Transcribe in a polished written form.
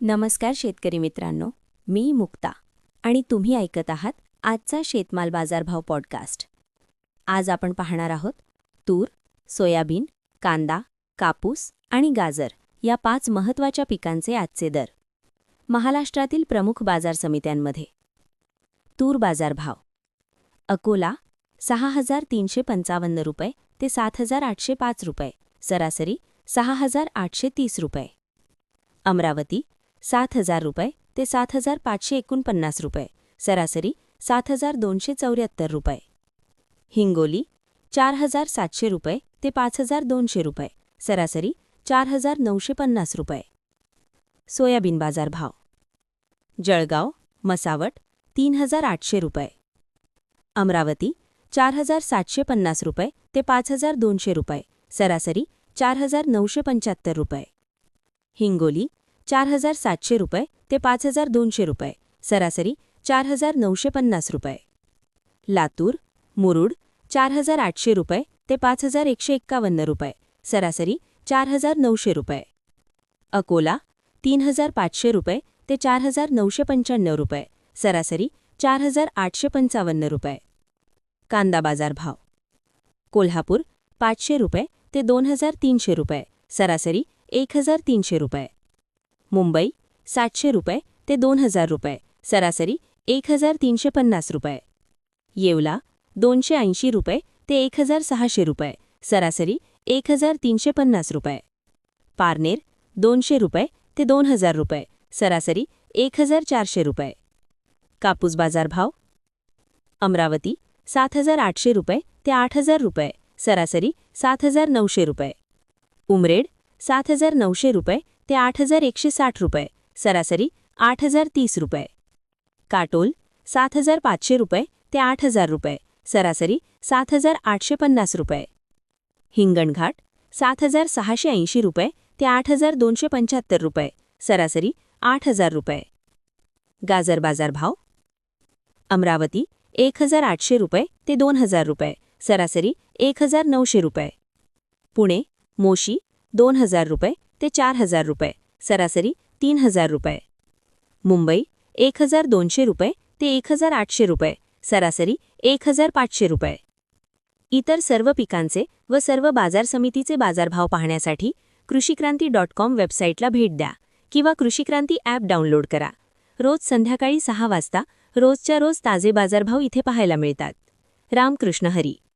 नमस्कार शेतकरी मित्रांनो, मी मुक्ता आणि तुम्ही ऐकत आहात आजचा शेतमाल बाजारभाव पॉडकास्ट. आज आपण पाहणार आहोत तूर, सोयाबीन, कांदा, कापूस आणि गाजर या 5 महत्त्वाच्या पिकांचे आजचे दर. महाराष्ट्रातील प्रमुख बाजार समित्यांमध्ये तूर बाजारभाव: अकोला 6,355 रुपये ते 7,805 रुपये, सरासरी 6,830 रुपये. अमरावती 7,000 रुपये ते 7,549 रुपये, सरासरी 7,274 रुपये. हिंगोली 4,700 रुपये ते 5,200 रुपये, सरासरी 4,950 रुपये. सोयाबीन बाजारभाव: जळगाव, मसावट 3,800 रुपये. अमरावती 4,750 रुपये ते 5,200 रुपये, सरासरी 4,975 रुपये. हिंगोली 4,700 रुपये ते 5,200 रुपये, सरासरी 4,950 रुपये. लातूर, मुरुड 4,800 रुपये ते 5,151 रुपये, सरासरी 4,900 रुपये. अकोला 3,500 रुपये ते 4,995 रुपये, सरासरी 4,855 रुपये. कांदा बाजारभाव: कोल्हापूर 500 रुपये ते 2,300 रुपये, सरासरी 1,300 रुपये. मुंबई 700 रुपये ते 2,000 रुपये, सरासरी 1,350 रुपये. येवला 280 रुपये ते 1,600 रुपये, सरासरी 1,350 रुपये. पारनेर 200 रुपये ते 2,000 रुपये, सरासरी 1,400 रुपये. कापूस बाजारभाव: अमरावती 7,800 रुपये ते 8,000 रुपये, सरासरी 7,900 रुपये. उमरेड 7,900 रुपये ते 8,160 रुपये, सरासरी 8,030 रुपये. काटोल 7,500 रुपये ते 8,000 रुपये, सरासरी 7,850 रुपये. हिंगणघाट 7,680 रुपये ते 8,275 रुपये, सरासरी 8,000 रुपये. गाजर बाजारभाव: अमरावती 1,800 रुपये ते 2,000 रुपये, सरासरी 1,900 रुपये. पुणे, मोशी 2,000 रुपये ते 4,000 रुपये, सरासरी 3,000 रुपये. मुंबई 1,200 रुपये ते 1,800 रुपये, सरासरी 1,500 रुपये. इतर सर्व पिकांचे व सर्व बाजार समितीचे बाजारभाव पाहण्यासाठी कृषिक्रांती.com वेबसाईटला भेट द्या किंवा कृषिक्रांती ॲप डाउनलोड करा. रोज संध्याकाळी 6 वाजता रोजच्या रोज ताजे बाजारभाव इथे पाहायला मिळतात. रामकृष्ण हरी.